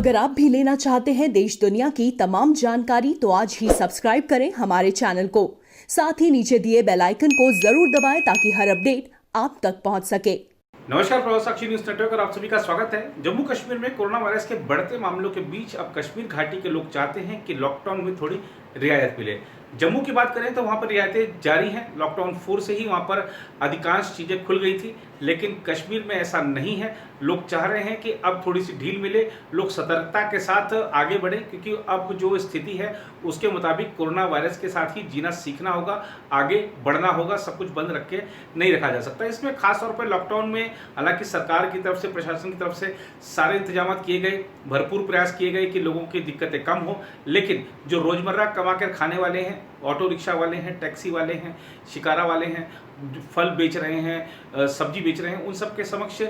अगर आप भी लेना चाहते हैं देश दुनिया की तमाम जानकारी तो आज ही सब्सक्राइब करें हमारे चैनल को। साथ ही नीचे दिए बेल आइकन को जरूर दबाएं ताकि हर अपडेट आप तक पहुंच सके। नमस्कार, प्रवास साक्षी न्यूज नेटवर्क और आप सभी का स्वागत है। जम्मू कश्मीर में कोरोना वायरस के बढ़ते मामलों के बीच अब कश्मीर घाटी के लोग चाहते हैं कि लॉकडाउन में थोड़ी रियायत मिले। जम्मू की बात करें तो वहां पर रियायतें जारी हैं। लॉकडाउन 4 से ही वहां पर अधिकांश चीज़ें खुल गई थी, लेकिन कश्मीर में ऐसा नहीं है। लोग चाह रहे हैं कि अब थोड़ी सी ढील मिले, लोग सतर्कता के साथ आगे बढ़े, क्योंकि अब जो स्थिति है उसके मुताबिक कोरोना वायरस के साथ ही जीना सीखना होगा, आगे बढ़ना होगा। सब कुछ बंद रख के नहीं रखा जा सकता। इसमें खास तौर पर लॉकडाउन में हालांकि सरकार की तरफ से, प्रशासन की तरफ से सारे इंतजाम किए गए, भरपूर प्रयास किए गए कि लोगों की दिक्कतें कम हो, लेकिन जो रोजमर्रा कमा कर खाने वाले हैं, ऑटो रिक्शा वाले हैं, टैक्सी वाले हैं, शिकारा वाले हैं, फल बेच रहे हैं, सब्जी बेच रहे हैं, उन सब के समक्ष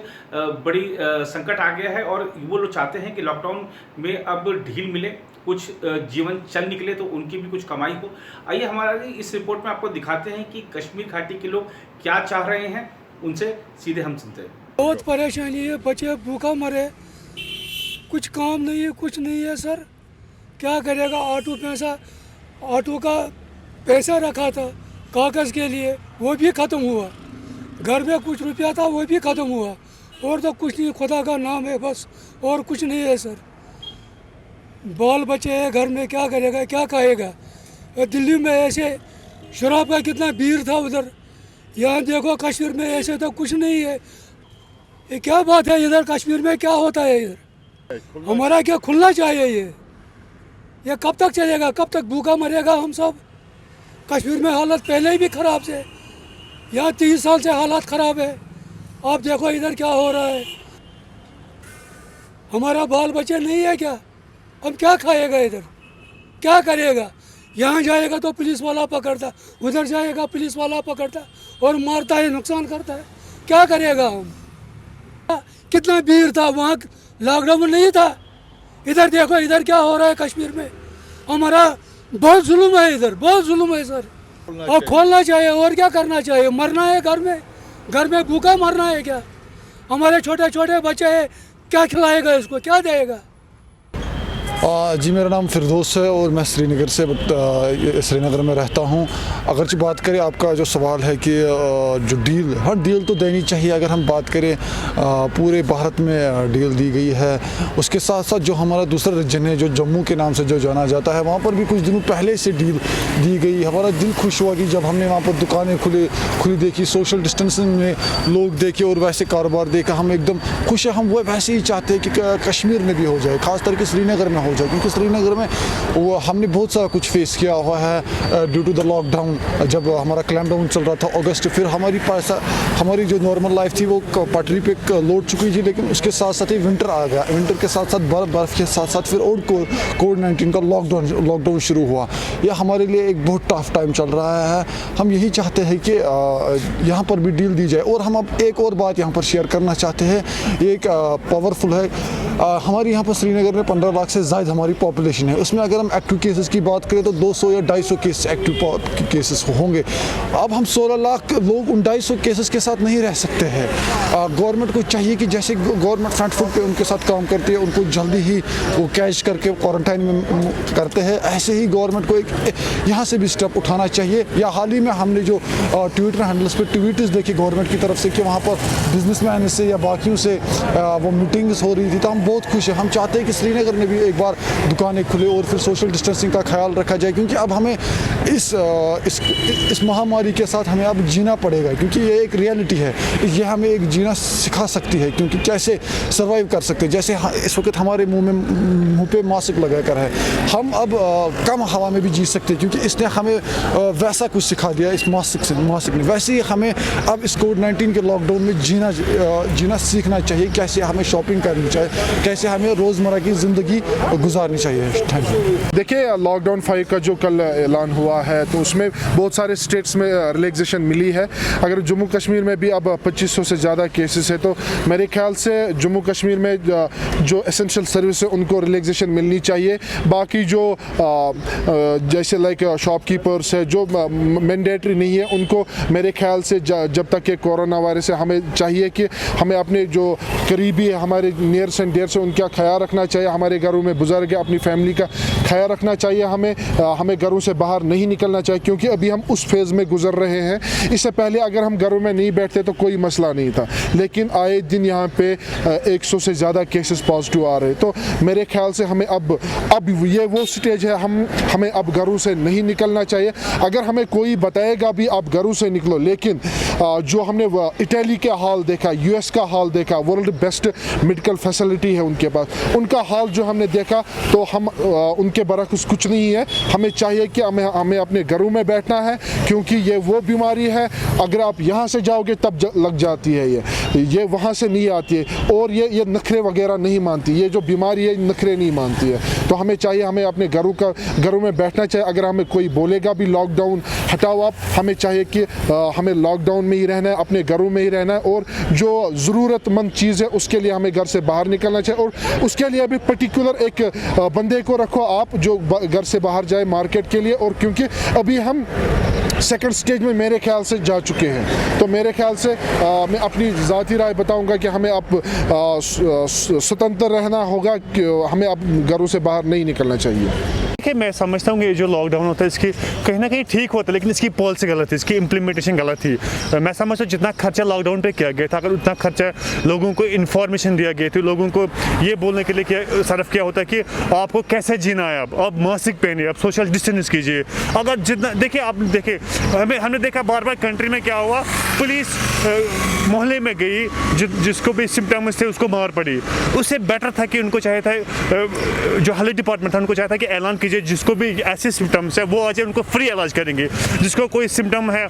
बड़ी संकट आ गया है और वो लोग चाहते हैं कि लॉकडाउन में अब ढील मिले, कुछ जीवन चल निकले तो उनकी भी कुछ कमाई हो। आइए हमारी इस रिपोर्ट में आपको दिखाते हैं कि कश्मीर घाटी के लोग क्या चाह रहे हैं, उनसे सीधे हम सुनते हैं। बहुत परेशानी है, बच्चे भूखा मरे, कुछ काम नहीं है, कुछ नहीं है सर। क्या करेगा? ऑटो का पैसा रखा था कागज़ के लिए, वो भी ख़त्म हुआ। घर में कुछ रुपया था, वो भी ख़त्म हुआ। और तो कुछ नहीं, खुदा का नाम है बस, और कुछ नहीं है सर। बाल बच्चे हैं घर में, क्या करेगा, क्या खाएगा? दिल्ली में ऐसे शराब का कितना भीड़ था उधर, यहाँ देखो कश्मीर में ऐसे तो कुछ नहीं है। ये क्या बात है? इधर कश्मीर में क्या होता है? इधर हमारा क्या खुलना चाहिए? ये कब तक चलेगा? कब तक भूखा मरेगा हम सब? कश्मीर में हालत पहले ही भी ख़राब से, यहाँ 30 साल से हालात ख़राब है। आप देखो इधर क्या हो रहा है। हमारा बाल बच्चे नहीं है क्या? हम क्या खाएगा? इधर क्या करेगा? यहाँ जाएगा तो पुलिस वाला पकड़ता, उधर जाएगा पुलिस वाला पकड़ता और मारता है, नुकसान करता है। क्या करेगा हम? कितना भीड़ था वहाँ, लॉकडाउन नहीं था। इधर देखो इधर क्या हो रहा है कश्मीर में। हमारा बहुत जुल्म है, इधर बहुत जुल्म है सर। और खोलना चाहिए, और क्या करना चाहिए? मरना है घर में भूखा मरना है क्या? हमारे छोटे छोटे बच्चे हैं, क्या खिलाएगा इसको, क्या देगा? जी, मेरा नाम फिरदौस है और मैं श्रीनगर से श्रीनगर में रहता हूँ। अगरचे बात करें, आपका जो सवाल है कि जो डील, हाँ डील तो देनी चाहिए। अगर हम बात करें पूरे भारत में डील दी गई है। उसके साथ साथ जो हमारा दूसरा रीजन है, जो जम्मू के नाम से जो जाना जाता है, वहाँ पर भी कुछ दिनों पहले से डील दी गई। हमारा दिल खुश हुआ कि जब हमने वहाँ पर दुकानें खुली देखी, सोशल डिस्टेंसिंग में लोग देखे और वैसे कारोबार देखा, हम एकदम खुश है। हम वो वैसे ही चाहते हैं कि कश्मीर में भी हो जाए, ख़ासकर के श्रीनगर में हो जाए, क्योंकि श्रीनगर में वो हमने बहुत सारा कुछ फेस किया हुआ है ड्यू टू द लॉकडाउन। जब हमारा क्लैम्पडाउन चल रहा था अगस्त, फिर हमारी जो नॉर्मल लाइफ थी वो पटरी पे लौट चुकी थी, लेकिन उसके साथ साथ ही विंटर आ गया। विंटर के साथ साथ बर्फ़ के साथ साथ फिर और कोविड-19 का लॉकडाउन शुरू हुआ। यह हमारे लिए एक बहुत टफ टाइम चल रहा है। हम यही चाहते हैं कि यहाँ पर भी डील दी जाए। और हम अब एक और बात यहाँ पर शेयर करना चाहते हैं, ये एक पावरफुल है। हमारे यहाँ पर श्रीनगर में 15 लाख से ज़्यादा हमारी पॉपुलेशन है। उसमें अगर हम एक्टिव केसेस की बात करें तो 200 या 250 केस एक्टिव केसेस होंगे। अब हम 16 लाख लोग उन 250 केसेस के साथ नहीं रह सकते हैं। गवर्नमेंट को चाहिए कि जैसे गवर्नमेंट फ्रंट फुट पे उनके साथ काम करती है, उनको जल्दी ही वो कैच करके क्वारंटाइन में करते हैं, ऐसे ही गवर्नमेंट को एक यहाँ से भी स्टेप उठाना चाहिए। या हाल ही में हमने जो ट्विटर हैंडल्स पे ट्वीट्स देखी गवर्नमेंट की तरफ से कि वहाँ पर बिजनेसमैन से या बाकियों से वो मीटिंग्स हो रही थी, तो हम बहुत खुश हैं। हम चाहते हैं कि श्रीनगर में भी एक बार दुकानें खुले और फिर सोशल डिस्टेंसिंग का ख्याल रखा जाए, क्योंकि अब हमें इस महामारी के साथ हमें अब जीना पड़ेगा, क्योंकि ये एक रियलिटी है। ये हमें एक जीना सिखा सकती है, क्योंकि कैसे सर्वाइव कर सकते हैं। जैसे इस वक्त हमारे मुंह पे मास्क लगा कर है, हम अब कम हवा में भी जी सकते हैं, क्योंकि इसने हमें वैसा कुछ सिखा दिया इस मास्क ने। वैसे ही हमें अब इस कोविड-19 के लॉकडाउन में जीना सीखना चाहिए। कैसे हमें शॉपिंग करनी चाहिए, कैसे हमें रोज़मर्रा की ज़िंदगी गुजारनी चाहिए। Thank you. देखिए, लॉकडाउन 5 का जो कल ऐलान हुआ है तो उसमें बहुत सारे स्टेट्स में रिलैक्सेशन मिली है। अगर जम्मू कश्मीर में भी अब 2500 से ज़्यादा केसेस है तो मेरे ख्याल से जम्मू कश्मीर में जो एसेंशियल सर्विस है उनको रिलैक्सेशन मिलनी चाहिए। बाकी जो जैसे लाइक शॉपकीपर्स है जो मैंडेटरी नहीं है उनको मेरे ख्याल से जब तक के कोरोना वायरस है हमें चाहिए कि हमें अपने जो करीबी है हमारे नियर्स एंड डियर्स है उनका ख्याल रखना चाहिए। हमारे घरों में बुजुर्ग है, अपनी फैमिली का ख्याल रखना चाहिए। हमें घरों से बाहर नहीं निकलना चाहिए क्योंकि अभी हम उस फेज़ में गुजर रहे हैं। इससे पहले अगर हम घरों में नहीं बैठते तो कोई मसला नहीं था, लेकिन आए दिन यहाँ पे 100 से ज़्यादा केसेस पॉजिटिव आ रहे। तो मेरे ख्याल से हमें अब ये वो स्टेज है, हमें अब घरों से नहीं निकलना चाहिए। अगर हमें कोई बताएगा भी आप घरों से निकलो, लेकिन जो हमने इटली का हाल देखा, US का हाल देखा, वर्ल्ड बेस्ट मेडिकल फैसिलिटी है उनके पास, उनका हाल जो हमने देखा तो हम उनके बरक्स कुछ नहीं है। हमें चाहिए कि हमें अपने घरों में बैठना है क्योंकि ये वो बीमारी है अगर आप यहाँ से जाओगे तब लग जाती है, ये वहाँ से नहीं आती है और ये नखरे वगैरह नहीं मानती। ये जो बीमारी है नखरे नहीं मानती है। तो हमें चाहिए हमें अपने घरों में बैठना चाहिए। अगर हमें कोई बोलेगा भी लॉकडाउन हटाओ आप, हमें चाहिए कि हमें लॉकडाउन में ही रहना है, अपने घरों में ही रहना है और जो ज़रूरतमंद चीज़ है उसके लिए हमें घर से बाहर निकलना चाहिए। और उसके लिए भी पर्टिकुलर एक बंदे को रखो आप जो घर से बाहर जाए मार्केट के लिए। और क्योंकि अभी हम सेकंड स्टेज में मेरे ख्याल से जा चुके हैं तो मेरे ख्याल से मैं अपनी ज़ाती राय बताऊंगा कि हमें अब स्वतंत्र रहना होगा कि हमें अब घरों से बाहर नहीं निकलना चाहिए। देखिए, मैं समझता हूँ कि ये जो लॉकडाउन होता है इसकी कहीं ना कहीं ठीक होता है, लेकिन इसकी पॉलिसी गलत थी, इसकी इम्प्लीमेंटेशन गलत थी। मैं समझता हूँ जितना खर्चा लॉकडाउन पे किया गया था, अगर उतना खर्चा लोगों को इन्फॉर्मेशन दिया गया था, लोगों को ये बोलने के लिए कि सिर्फ क्या होता है कि आपको कैसे जीना है, अब मास्क पहनिए, अब सोशल डिस्टेंस कीजिए। अगर जितना देखिए आप देखिए हमने देखा बार बार कंट्री में क्या हुआ, पुलिस मोहल्ले में गई, जिसको भी सिम्टम्स थे उसको मार पड़ी। उससे बेटर था कि उनको चाहिए था, जो हेल्थ डिपार्टमेंट था उनको चाहिए था कि ऐलान कीजिए जिसको भी ऐसे सिम्टम्स है वो आ जाए, उनको फ्री इलाज करेंगे। जिसको कोई सिम्टम है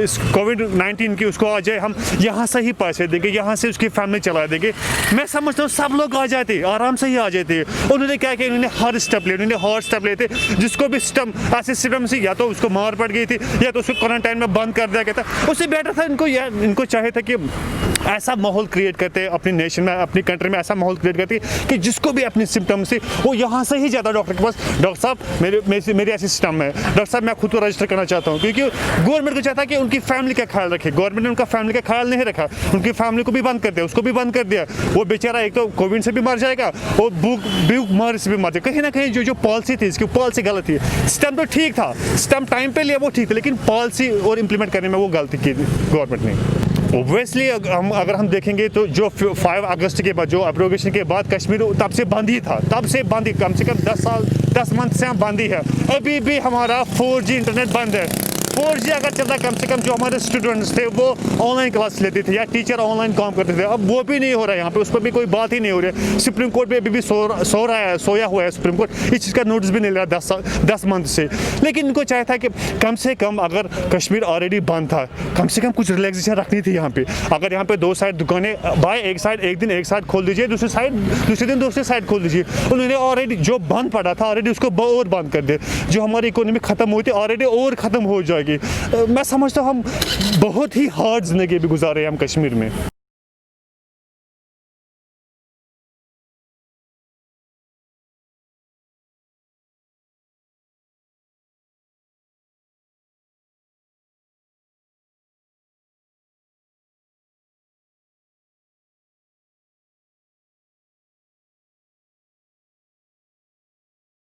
इस कोविड-19 की उसको आ जाए, हम यहाँ से ही पैसे देंगे, यहाँ से उसकी फैमिली चला देंगे। मैं समझता हूँ सब लोग आ जाते, आराम से ही आ जाते। उन्होंने क्या किया, उन्होंने हर स्टेप लिए, उन्होंने हॉट स्टेप लिए थे। जिसको भी सिस्टम ऐसे सिम्टम से या तो उसको मार पड़ गई थी या तो उसको क्वारंटाइन में बंद कर दिया गया था। उससे बेटर था इनको चाहिए था कि ऐसा माहौल क्रिएट करते अपनी नेशन में, अपनी कंट्री में ऐसा माहौल क्रिएट करती कि जिसको भी अपनी सिम्टम्स से वो यहाँ से ही ज़्यादा डॉक्टर के पास, डॉक्टर साहब मेरे ऐसे सिस्टम है, डॉक्टर साहब मैं खुद को रजिस्टर करना चाहता हूँ। क्योंकि गवर्नमेंट को चाहता है कि उनकी फैमिली का ख्याल रखे। गवर्नमेंट ने उनका फैमिली का ख्याल नहीं रखा, उनकी फैमिली को भी बंद कर दिया, उसको भी बंद कर दिया। वो बेचारा एक तो कोविड से भी मर जाएगा और भूखमरी से भी मर जाएगा। कहीं ना कहीं जो पॉलिसी थी, इसकी पॉलिसी गलत थी। सिस्टम तो ठीक था, सिस्टम टाइम पे लिया वो ठीक था, लेकिन पॉलिसी और इम्प्लीमेंट करने में वो गलती की गवर्नमेंट ने। ओब्वियसली अगर हम देखेंगे तो जो 5 अगस्त के बाद, जो एब्रोगेशन के बाद कश्मीर तब से बंद ही था, तब से बंद ही, कम से कम 10 मंथ से हम बंद ही है। अभी भी हमारा 4G इंटरनेट बंद है। 4G अगर चलता, कम से कम जो हमारे स्टूडेंट्स थे वो ऑनलाइन क्लास लेते थे या टीचर ऑनलाइन काम करते थे। अब वो भी नहीं हो रहा है यहाँ पे, उस पर भी कोई बात ही नहीं हो रही है। सुप्रीम कोर्ट भी अभी भी सोया हुआ है सुप्रीम कोर्ट, इस चीज़ का नोटिस भी नहीं लिया 10 मंथ से। लेकिन इनको चाहिए था कि कम से कम, अगर कश्मीर ऑलरेडी बंद था, कम से कम कुछ रिलैक्सेशन रखनी थी यहाँ पे। अगर यहाँ पे 2 साइड दुकानें, भाई एक दिन एक साइड खोल दीजिए, दूसरे दिन दूसरी साइड खोल दीजिए। उन्होंने ऑलरेडी जो बंद पड़ा था ऑलरेडी उसको और बंद कर दे। जो हमारी इकोनॉमी खत्म हुई थी ऑलरेडी और ख़त्म हो जाएगी। मैं समझता हूँ हम बहुत ही हार्ड जिंदगी भी गुजारे हैं हम कश्मीर में।